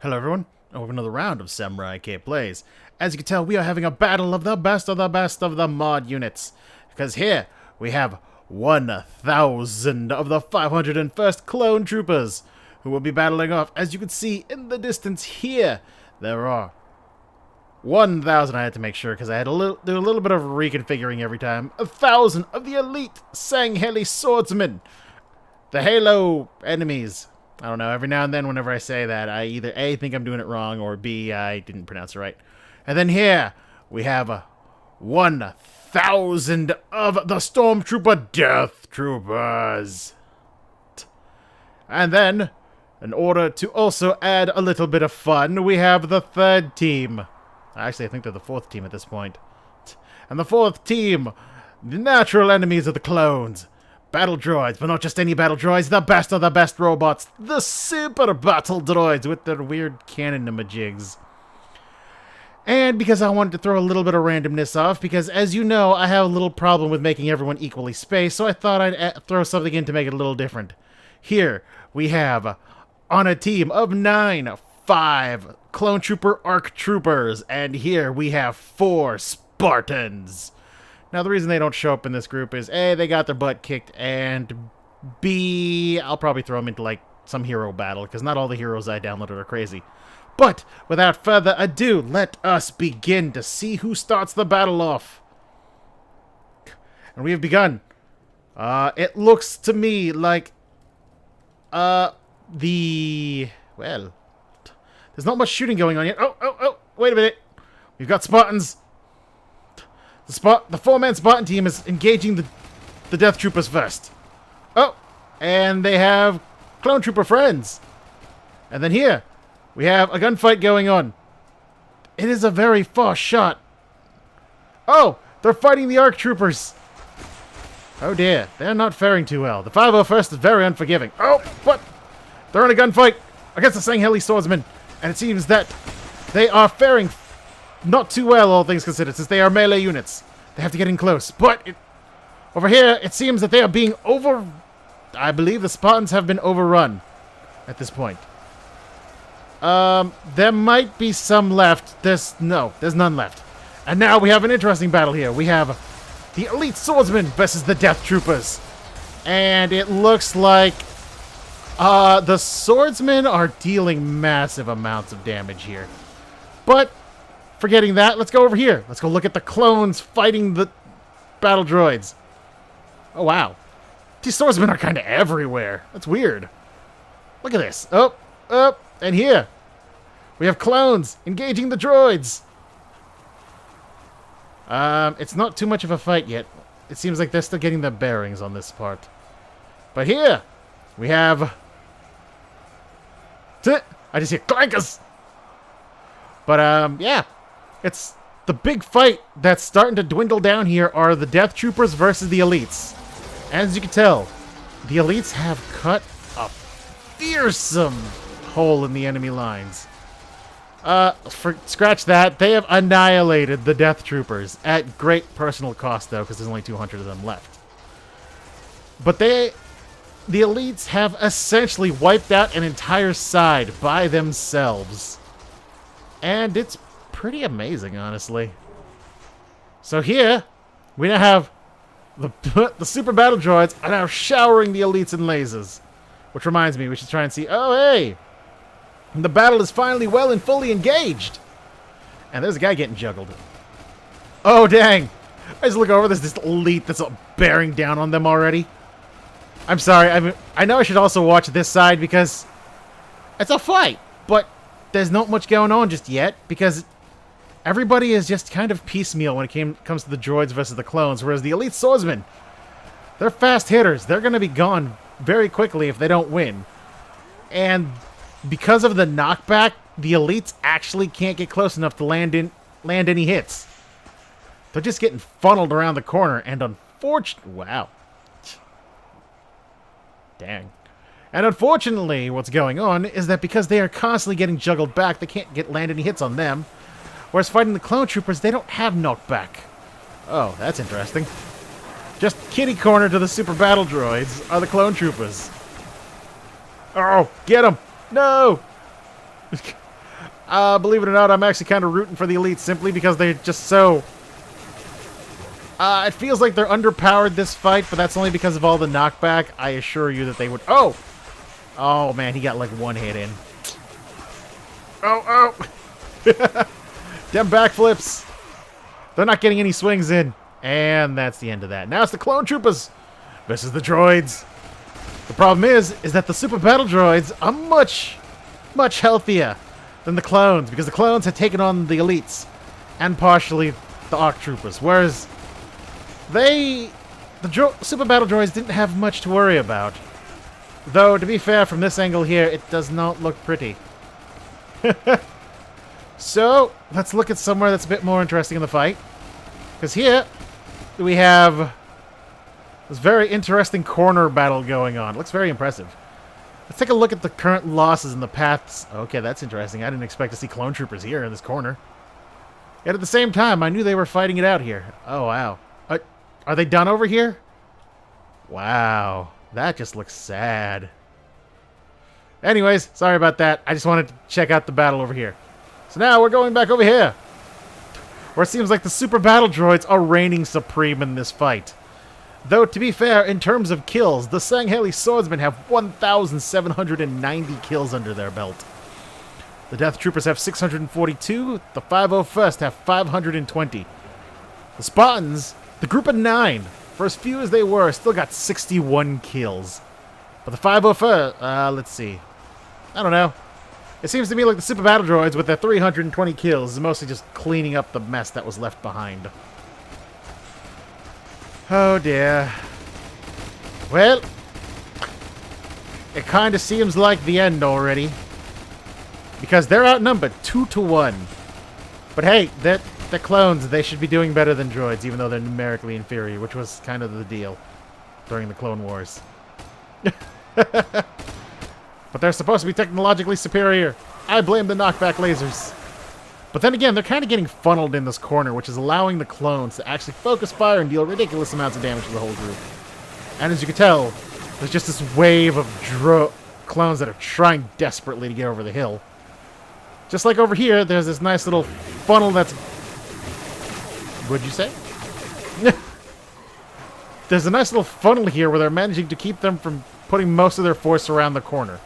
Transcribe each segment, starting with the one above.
Hello everyone, and welcome to another round of Samurai K Plays. As you can tell, we are having a battle of the best of the best of the mod units. Because here, we have 1,000 of the 501st Clone Troopers, who will be battling off. As you can see in the distance here, there are 1,000, I had to make sure, because I had to do a little bit of reconfiguring every time. 1,000 of the elite Sangheli swordsmen, the Halo enemies. I don't know, every now and then whenever I say that, I either A, think I'm doing it wrong, or B, I didn't pronounce it right. And then here, we have 1,000 of the Stormtrooper Death Troopers. And then, in order to also add a little bit of fun, we have the third team. Actually, I think they're the fourth team at this point. And the fourth team, the natural enemies of the clones. Battle droids, but not just any battle droids, the best of the best robots, the super battle droids with their weird cannon jigs. And because I wanted to throw a little bit of randomness off, because as you know, I have a little problem with making everyone equally spaced, so I thought I'd throw something in to make it a little different. Here, we have, on a team of 5 Clone Trooper ARC Troopers, and here we have 4 Spartans. Now, the reason they don't show up in this group is, A, they got their butt kicked, and B, I'll probably throw them into, like, some hero battle, because not all the heroes I downloaded are crazy. But, without further ado, let us begin to see who starts the battle off. And we have begun. It looks to me like, well, there's not much shooting going on yet. Oh, wait a minute. We've got Spartans. The 4-man Spartan team is engaging the Death Troopers first. Oh, and they have Clone Trooper friends. And then here, we have a gunfight going on. It is a very far shot. Oh, they're fighting the ARC Troopers. Oh dear, they're not faring too well. The 501st is very unforgiving. Oh, what? They're in a gunfight against the Sangheli swordsmen. And it seems that they are faring not too well, all things considered, since they are melee units. They have to get in close. But over here, it seems that they are being I believe the Spartans have been overrun at this point. There might be some left. There's none left. And now we have an interesting battle here. We have the Elite Swordsmen versus the Death Troopers. And it looks like the Swordsmen are dealing massive amounts of damage here. But forgetting that, let's go over here. Let's go look at the clones fighting the battle droids. Oh, wow. These swordsmen are kind of everywhere. That's weird. Look at this. Oh, and here. We have clones engaging the droids. It's not too much of a fight yet. It seems like they're still getting their bearings on this part. But here, we have... I just hear clankers. But, yeah. It's the big fight that's starting to dwindle down here are the Death Troopers versus the Elites. As you can tell, the Elites have cut a fearsome hole in the enemy lines. Scratch that. They have annihilated the Death Troopers at great personal cost, though, because there's only 200 of them left. But the Elites have essentially wiped out an entire side by themselves. And it's pretty amazing, honestly. So here, we now have the super battle droids are now showering the elites in lasers. Which reminds me, we should try and see... Oh, hey! The battle is finally well and fully engaged! And there's a guy getting juggled. Oh, dang! I just look over, there's this elite that's bearing down on them already. I'm sorry, I know I should also watch this side because it's a fight, but there's not much going on just yet because everybody is just kind of piecemeal when it comes to the droids versus the clones, whereas the Elite Swordsmen, they're fast hitters. They're going to be gone very quickly if they don't win. And because of the knockback, the Elites actually can't get close enough to land any hits. They're just getting funneled around the corner, and wow. Dang. And unfortunately, what's going on is that because they are constantly getting juggled back, they can't land any hits on them. Whereas fighting the Clone Troopers, they don't have knockback. Oh, that's interesting. Just kitty corner to the super battle droids are the Clone Troopers. Oh, get them! No! Believe it or not, I'm actually kind of rooting for the elites simply because they're just so... it feels like they're underpowered this fight, but that's only because of all the knockback. I assure you that they would... Oh! Oh, man, he got like one hit in. Oh, oh! Them backflips! They're not getting any swings in. And that's the end of that. Now it's the clone troopers versus the droids. The problem is that the super battle droids are much, much healthier than the clones, because the clones had taken on the elites and partially the ARC troopers, whereas the super battle droids didn't have much to worry about. Though, to be fair, from this angle here, it does not look pretty. So, let's look at somewhere that's a bit more interesting in the fight. Because here, we have this very interesting corner battle going on. It looks very impressive. Let's take a look at the current losses and the paths. Okay, that's interesting. I didn't expect to see clone troopers here in this corner. Yet at the same time, I knew they were fighting it out here. Oh, wow. Are they done over here? Wow. That just looks sad. Anyways, sorry about that. I just wanted to check out the battle over here. So now we're going back over here, where it seems like the super battle droids are reigning supreme in this fight. Though, to be fair, in terms of kills, the Sangheili swordsmen have 1,790 kills under their belt. The Death Troopers have 642, the 501st have 520. The Spartans, the group of 9, for as few as they were, still got 61 kills. But the 501st, let's see. I don't know. It seems to me like the super battle droids with their 320 kills is mostly just cleaning up the mess that was left behind. Oh dear. Well, it kind of seems like the end already. Because they're outnumbered 2-1. But hey, they're clones. They should be doing better than droids, even though they're numerically inferior, which was kind of the deal during the Clone Wars. But they're supposed to be technologically superior. I blame the knockback lasers. But then again, they're kind of getting funneled in this corner, which is allowing the clones to actually focus fire and deal ridiculous amounts of damage to the whole group. And as you can tell, there's just this wave of clones that are trying desperately to get over the hill. Just like over here, there's this nice little funnel that's... What'd you say? There's a nice little funnel here where they're managing to keep them from putting most of their force around the corner.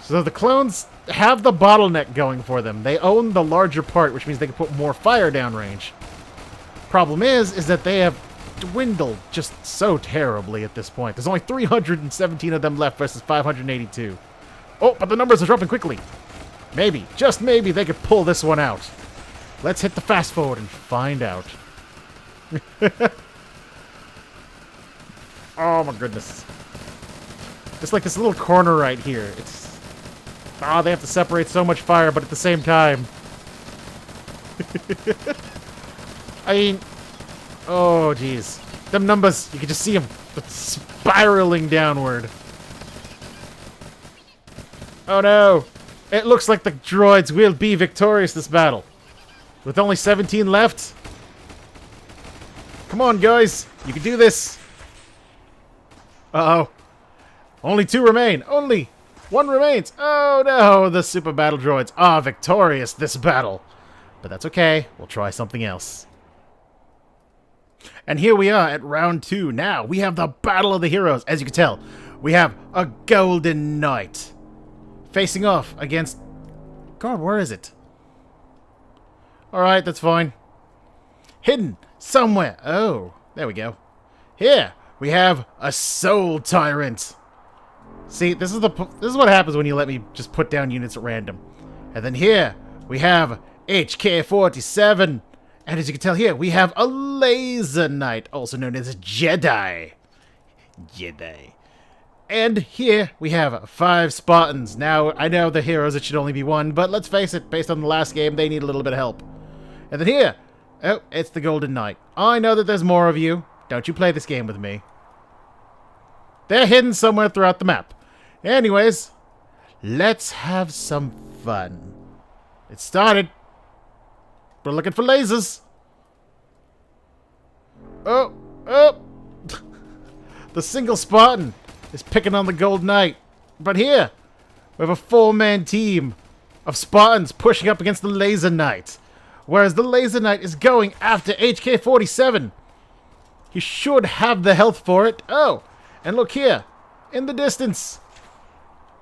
So the clones have the bottleneck going for them. They own the larger part, which means they can put more fire downrange. Problem is that they have dwindled just so terribly at this point. There's only 317 of them left versus 582. Oh, but the numbers are dropping quickly. Maybe, just maybe, they could pull this one out. Let's hit the fast forward and find out. Oh my goodness. It's like this little corner right here. It's... Ah, they have to separate so much fire, but at the same time... I mean... Oh, jeez. Them numbers, you can just see them spiraling downward. Oh no! It looks like the droids will be victorious this battle. With only 17 left. Come on, guys. You can do this. Uh-oh. Only 2 remain. Only 1 remains. Oh, no. The super battle droids are victorious this battle. But that's okay. We'll try something else. And here we are at round 2. Now, we have the Battle of the Heroes. As you can tell, we have a Golden Knight facing off against... God, where is it? Alright, that's fine. Hidden somewhere. Oh, there we go. Here, we have a Soul Tyrant. See, this is what happens when you let me just put down units at random. And then here, we have HK-47. And as you can tell here, we have a Laser Knight, also known as a Jedi. And here, we have 5 Spartans. Now, I know the heroes, it should only be 1, but let's face it, based on the last game, they need a little bit of help. And then here, oh, it's the Golden Knight. I know that there's more of you. Don't you play this game with me. They're hidden somewhere throughout the map. Anyways, let's have some fun. It started. We're looking for lasers. Oh, oh. The single Spartan is picking on the Golden Knight. But here, we have a 4-man team of Spartans pushing up against the Laser Knight. Whereas the Laser Knight is going after HK-47. He should have the health for it. Oh, and look here. In the distance,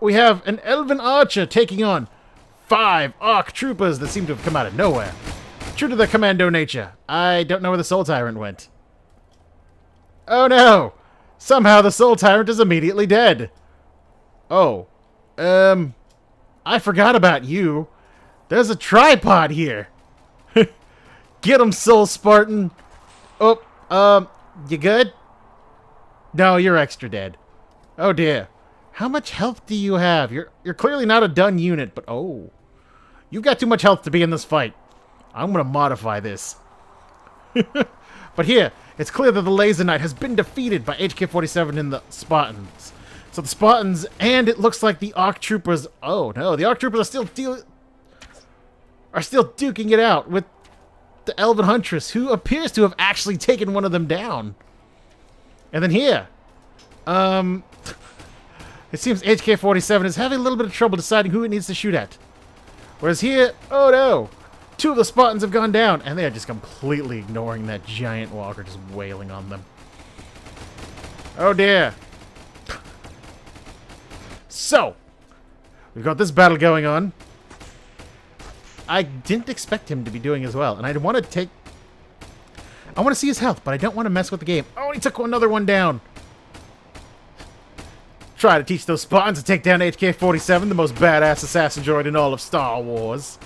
we have an Elven Archer taking on 5 Arc Troopers that seem to have come out of nowhere. True to their commando nature, I don't know where the Soul Tyrant went. Oh no! Somehow the Soul Tyrant is immediately dead. Oh. I forgot about you. There's a tripod here. Get him, Soul Spartan. Oh, you good? No, you're extra dead. Oh dear. How much health do you have? You're clearly not a done unit, but oh. You've got too much health to be in this fight. I'm gonna modify this. But here, it's clear that the Laser Knight has been defeated by HK-47 and the Spartans. So the Spartans, and it looks like the Arc Troopers... Oh no, the Arc Troopers are still duking it out with the Elven Huntress, who appears to have actually taken one of them down. And then here, it seems HK-47 is having a little bit of trouble deciding who it needs to shoot at. Whereas here, oh no, 2 of the Spartans have gone down, and they are just completely ignoring that giant walker just wailing on them. Oh dear. So, we've got this battle going on. I didn't expect him to be doing as well, and I want to see his health, but I don't want to mess with the game. Oh, he took another one down. Try to teach those Spartans to take down HK-47, the most badass assassin droid in all of Star Wars.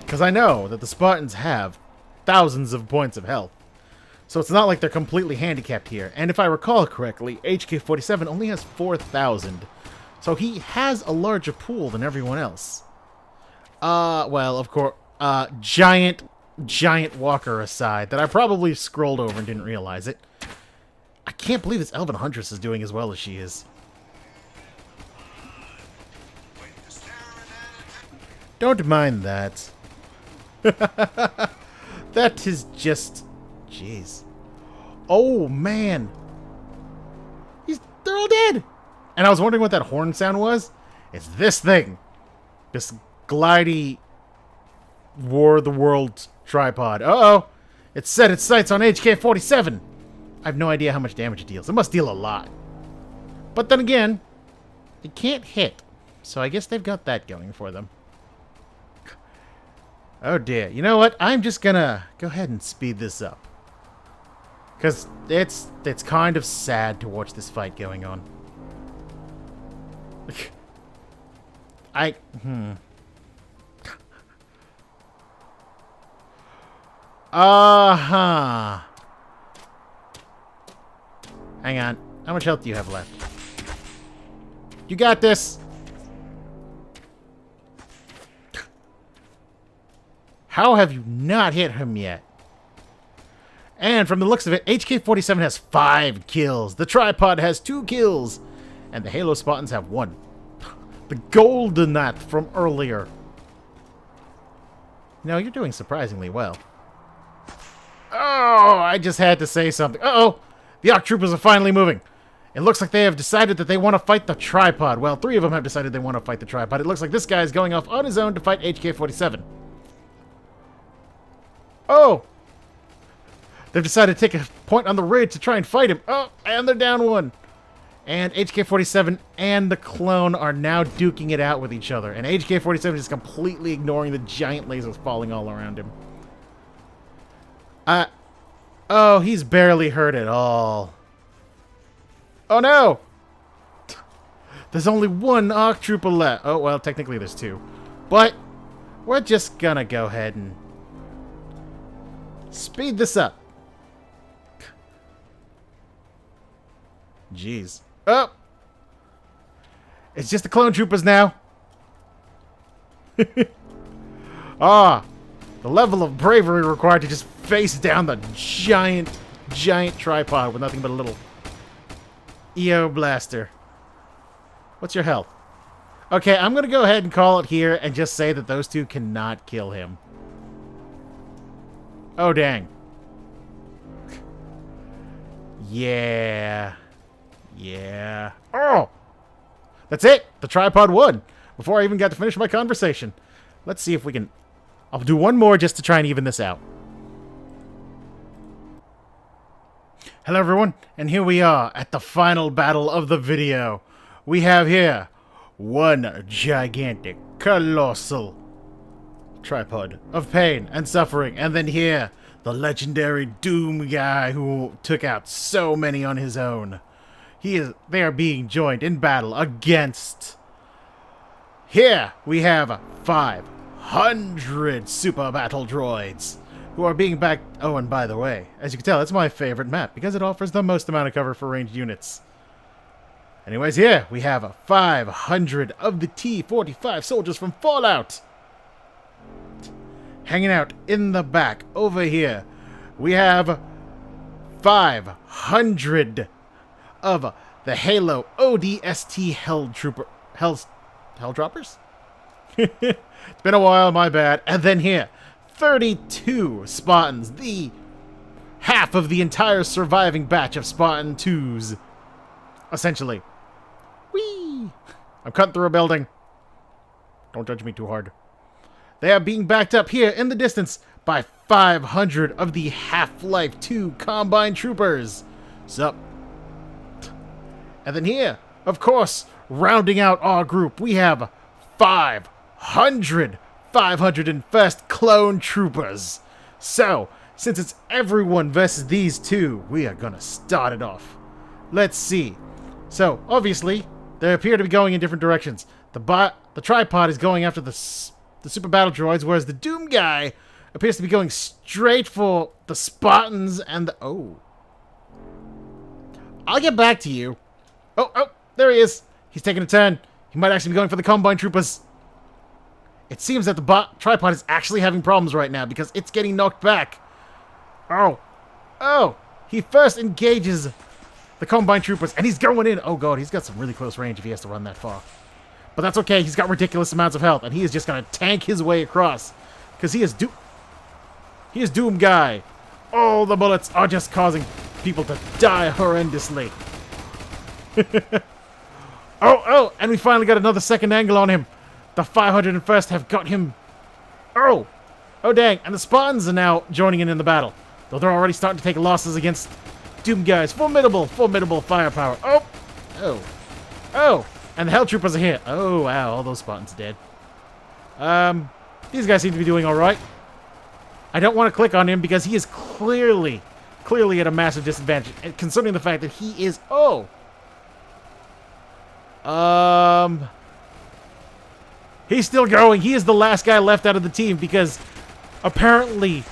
Because I know that the Spartans have thousands of points of health. So it's not like they're completely handicapped here. And if I recall correctly, HK-47 only has 4,000. So he has a larger pool than everyone else. Well, of course, giant walker aside, that I probably scrolled over and didn't realize it. I can't believe this Elven Huntress is doing as well as she is. Don't mind that. That is just... Jeez. Oh, man. They're all dead. And I was wondering what that horn sound was. It's this thing. This glidey War of the Worlds tripod. Uh-oh. It set its sights on HK-47. I have no idea how much damage it deals. It must deal a lot. But then again, it can't hit. So I guess they've got that going for them. Oh dear. You know what? I'm just gonna go ahead and speed this up. Because it's kind of sad to watch this fight going on. Uh-huh. Hang on. How much health do you have left? You got this. How have you not hit him yet? And from the looks of it, HK-47 has 5 kills. The tripod has 2 kills. And the Halo Spartans have 1. The Golden Knight from earlier. No, you're doing surprisingly well. Oh, I just had to say something. Uh-oh. The Arc Troopers are finally moving. It looks like they have decided that they want to fight the tripod. Well, 3 of them have decided they want to fight the tripod. It looks like this guy is going off on his own to fight HK-47. Oh! They've decided to take a point on the ridge to try and fight him. Oh, and they're down 1. And HK-47 and the clone are now duking it out with each other. And HK-47 is completely ignoring the giant lasers falling all around him. Oh, he's barely hurt at all. Oh no! There's only 1 Arc Trooper left. Oh, well, technically there's 2. But we're just gonna go ahead and speed this up. Jeez. Oh! It's just the clone troopers now. Ah! The level of bravery required to just face down the giant tripod with nothing but a little EO blaster. What's your health? Okay, I'm gonna go ahead and call it here and just say that those 2 cannot kill him. Oh, dang. Yeah. Yeah. Oh! That's it! The tripod won! before I even got to finish my conversation. Let's see if we can... I'll do one more just to try and even this out. Hello everyone, and here we are at the final battle of the video. We have here one gigantic, colossal tripod of pain and suffering, and then here, the legendary Doom guy who took out so many on his own. They are being joined in battle against... Here we have 500 super battle droids who are being backed... Oh, and by the way, as you can tell, it's my favorite map because it offers the most amount of cover for ranged units. Anyways, here we have 500 of the T-45 soldiers from Fallout. Hanging out in the back over here, we have 500 of the Halo ODST Helldroppers? It's been a while, my bad. And then here, 32 Spartans, the half of the entire surviving batch of Spartan 2s. Essentially. Whee! I'm cutting through a building. Don't judge me too hard. They are being backed up here in the distance by 500 of the Half-Life 2 Combine Troopers. Sup? And then here, of course, rounding out our group, we have 501st Clone Troopers. So, since it's everyone versus these two, we are gonna start it off. Let's see. So, obviously, they appear to be going in different directions. The tripod is going after the super battle droids, whereas the Doom guy appears to be going straight for the Spartans and the... Oh. I'll get back to you. Oh, there he is. He's taking a turn. He might actually be going for the Combine Troopers. It seems that the tripod is actually having problems right now because it's getting knocked back. Oh. He first engages the Combine Troopers, and he's going in. Oh, God, he's got some really close range if he has to run that far. But that's okay. He's got ridiculous amounts of health, and he is just going to tank his way across because he is Doom guy. All the bullets are just causing people to die horrendously. Oh, and we finally got another second angle on him. The 501st have got him. Oh, dang. And the Spartans are now joining in the battle. Though they're already starting to take losses against Doom guys. Formidable firepower. Oh. And the Hell Troopers are here. Oh, wow. All those Spartans are dead. These guys seem to be doing all right. I don't want to click on him because he is clearly at a massive disadvantage. And considering the fact that he is... He's still going. He is the last guy left out of the team because apparently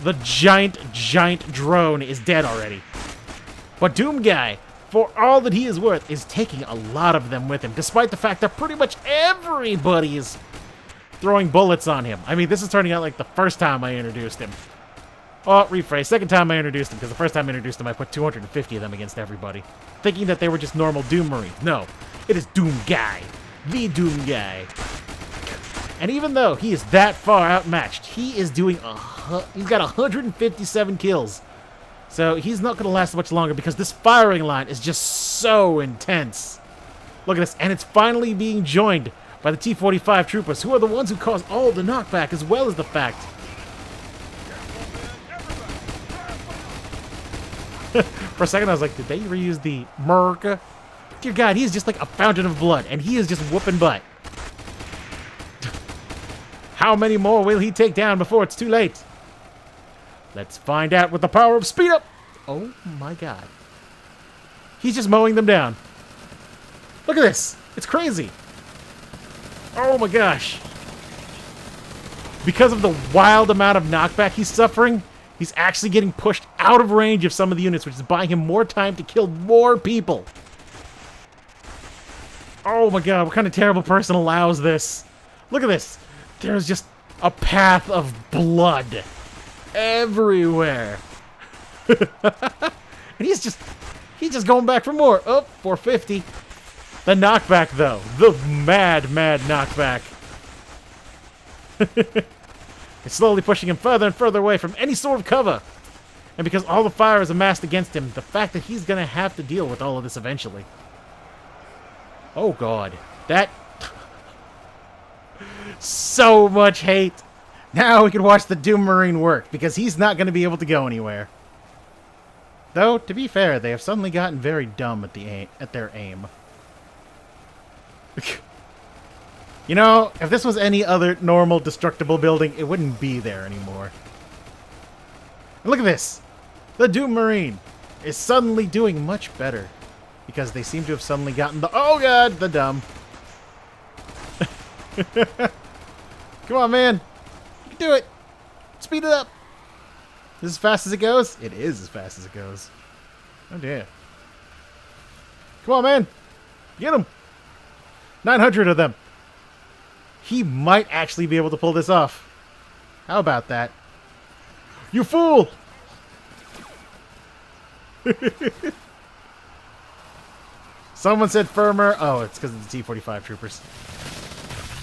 the giant drone is dead already. But Doom guy, for all that he is worth, is taking a lot of them with him, despite the fact that pretty much everybody is throwing bullets on him. I mean, this is turning out like the first time I introduced him. Oh, rephrase. Second time I introduced him, because the first time I introduced him, I put 250 of them against everybody, thinking that they were just normal Doom Marines. No, it is Doom guy. The Doom guy. And even though he is that far outmatched, he is doing he's got 157 kills. So he's not going to last much longer because this firing line is just so intense. Look at this. And it's finally being joined by the T-45 troopers, who are the ones who cause all the knockback, as well as the fact... For a second, I was like, did they reuse the Merc? Dear God, he is just like a fountain of blood, and he is just whooping butt. How many more will he take down before it's too late? Let's find out with the power of speed up. Oh my God. He's just mowing them down. Look at this. It's crazy. Oh my gosh. Because of the wild amount of knockback he's suffering, he's actually getting pushed out of range of some of the units, which is buying him more time to kill more people. Oh my God, what kind of terrible person allows this? Look at this. There's just a path of blood everywhere. And he's just going back for more. Oh, 450. The knockback, though. The mad knockback. It's slowly pushing him further and further away from any sort of cover. And because all the fire is amassed against him, the fact that he's going to have to deal with all of this eventually. Oh, God. That... So much hate. Now we can watch the Doom Marine work, because he's not going to be able to go anywhere. Though, to be fair, they have suddenly gotten very dumb at their aim. You know, if this was any other normal destructible building, it wouldn't be there anymore. And look at this! The Doom Marine is suddenly doing much better. Because they seem to have suddenly gotten the... Oh god, the dumb. Come on, man. You can do it. Speed it up. This as fast as it goes? It is as fast as it goes. Oh, dear. Come on, man. Get him. 900 of them. He might actually be able to pull this off. How about that? You fool! Someone said firmer. Oh, it's because of the T-45 troopers.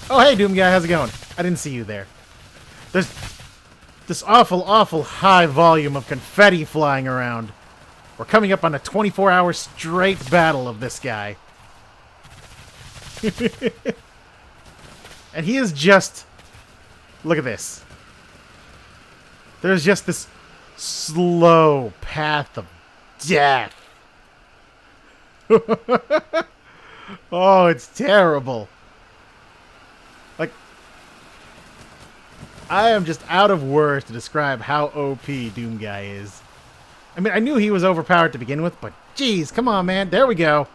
Oh, hey, Doom Guy. How's it going? I didn't see you there. There's this awful, awful high volume of confetti flying around. We're coming up on a 24-hour straight battle of this guy. And he is just... Look at this. There's just this slow path of death. Oh, it's terrible. Like, I am just out of words to describe how OP Doom Guy is. I mean, I knew he was overpowered to begin with, but geez, come on, man. There we go.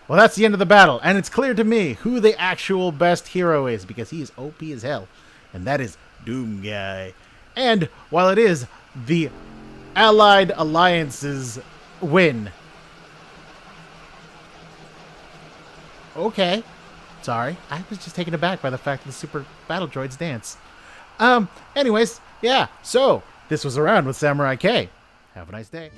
Well, that's the end of the battle, and it's clear to me who the actual best hero is, because he is OP as hell, and that is Doom Guy. And while it is the Allied Alliance's win... Okay. Sorry. I was just taken aback by the fact that the super battle droids dance. Anyways, yeah. So, this was Around with Samurai K. Have a nice day.